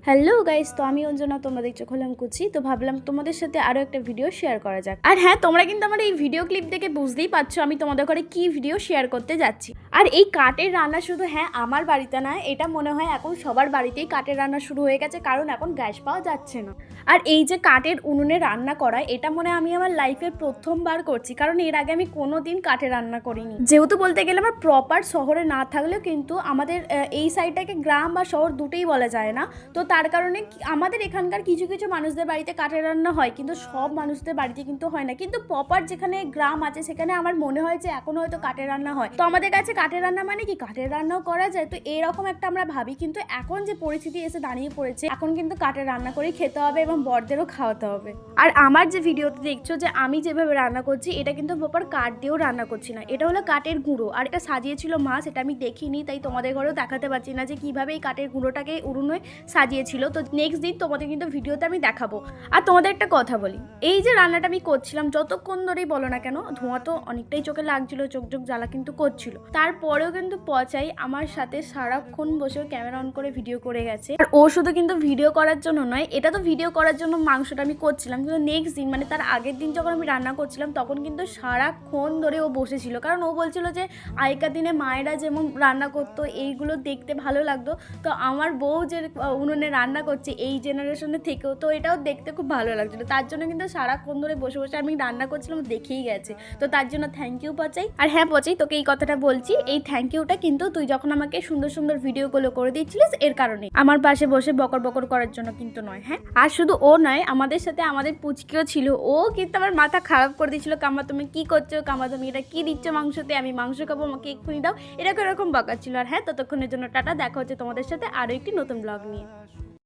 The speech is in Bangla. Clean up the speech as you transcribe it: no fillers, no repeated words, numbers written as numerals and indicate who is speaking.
Speaker 1: হ্যালো গাইস, তো আমি অঞ্জনা, তোমরা দেখছো খোলাম কুচি। তো ভাবলাম তোমাদের সাথে আরও একটা ভিডিও শেয়ার করা যাক। আর হ্যাঁ, তোমরা কিন্তু আমার এই ভিডিও ক্লিপ দেখে বুঝতেই পারছো আমি তোমাদের ঘরে কি ভিডিও শেয়ার করতে যাচ্ছি। আর এই কাঠের রান্না শুধু আমার বাড়িতে না, এটা মনে হয় এখন সবার বাড়িতেই কাঠের রান্না শুরু হয়ে গেছে, কারণ এখন গ্যাস পাওয়া যাচ্ছে না। আর এই যে কাঠের উনুনে রান্না করা, এটা মনে হয় আমি আমার লাইফে প্রথমবার করছি, কারণ এর আগে আমি কোনোদিন কাঠে রান্না করিনি। যেহেতু বলতে গেলে আমার প্রপার শহরে না থাকলেও কিন্তু আমাদের এই সাইডটাকে গ্রাম বা শহর দুটোই বলা যায় না, তো তার কারণে আমাদের এখানকার কিছু কিছু মানুষদের বাড়িতে কাঠের রান্না হয়, কিন্তু সব মানুষদের বাড়িতে কিন্তু হয় না। কিন্তু প্রপার যেখানে গ্রাম আছে সেখানে আমার মনে হয় যে এখনো হয়তো কাঠের রান্না হয়। তো আমাদের কাছে কাঠের রান্না মানে কি, কাঠের রান্নাও করা যায়, তো এরকম একটা আমরা ভাবি। কিন্তু এখন যে পরিস্থিতি এসে দাঁড়িয়ে পড়েছে, এখন কিন্তু কাঠের রান্না করেই খেতে হবে এবং বড়দেরও খাওয়াতে হবে। আর আমার যে ভিডিওতে দেখছো যে আমি যেভাবে রান্না করছি, এটা কিন্তু প্রপার কাঠ দিয়েও রান্না করছি না, এটা হলো কাঠের গুঁড়ো। আর এটা সাজিয়েছিল মা, সেটা আমি দেখিনি, তাই তোমাদের ঘরেও দেখাতে পারছি না যে কিভাবে এই কাঠের গুঁড়োটাকে উনুনে সাজিয়েছিল। তো নেক্সট দিন তোমাদের কিন্তু ভিডিওতে আমি দেখাবো। আর তোমাদের একটা কথা বলি, এই যে রান্নাটা আমি করছিলাম, যতক্ষণ ধরেই বলো না কেন, ধোঁয়া তো অনেকটাই চোখে লাগছিল, চোখ জ্বালা কিন্তু করছিল, তারপরেও কিন্তু পচাই আমার সাথে সারাক্ষণ বসে ক্যামেরা অন করে ভিডিও করে গেছে। আর ও শুধু কিন্তু ভিডিও করার জন্য নয়, এটা তো ভিডিও করার জন্য মাংসটা আমি করছিলাম, কিন্তু নেক্সট দিন মানে তার আগের দিন যখন আমি রান্না করছিলাম, তখন কিন্তু সারাক্ষণ ধরে ও বসেছিল, কারণ ও বলছিল যে আগেকার দিনে মায়েরা যেমন রান্না করতো এইগুলো দেখতে ভালো লাগতো। তো আমার বউ যে উনুনে রান্না করছে এই জেনারেশনের থেকেও, তো এটাও দেখতে খুব ভালো লাগছিল, তার জন্য কিন্তু সারাক্ষণ ধরে বসে বসে আমি রান্না করছিলাম, দেখেই গেছে। তো তার জন্য থ্যাংক ইউ পচাই। আর হ্যাঁ পচাই, তোকে এই কথাটা বলছি, এই থ্যাংক ইউটা কিন্তু তুই যখন আমাকে সুন্দর সুন্দর ভিডিওগুলো করে দিচ্ছিলিস এর কারণে, আমার পাশে বসে বকর বকর করার জন্য কিন্তু নয়। হ্যাঁ, আর শুধু ও নয়, আমাদের সাথে আমাদের পুচকিও ছিল, ও কিন্তু আমার মাথা খারাপ করে দিয়েছিল, কামা তুমি কি করছো, কামা তুমি এটা কি দিচ্ছ মাংসতে, আমি মাংস খাবো, আমাকে এক্ষুনি দাও, এরকম বকাচ্ছিল। আর হ্যাঁ, ততক্ষণের জন্য টাটা, দেখা হচ্ছে তোমাদের সাথে আরও একটি নতুন ব্লগ নিয়ে।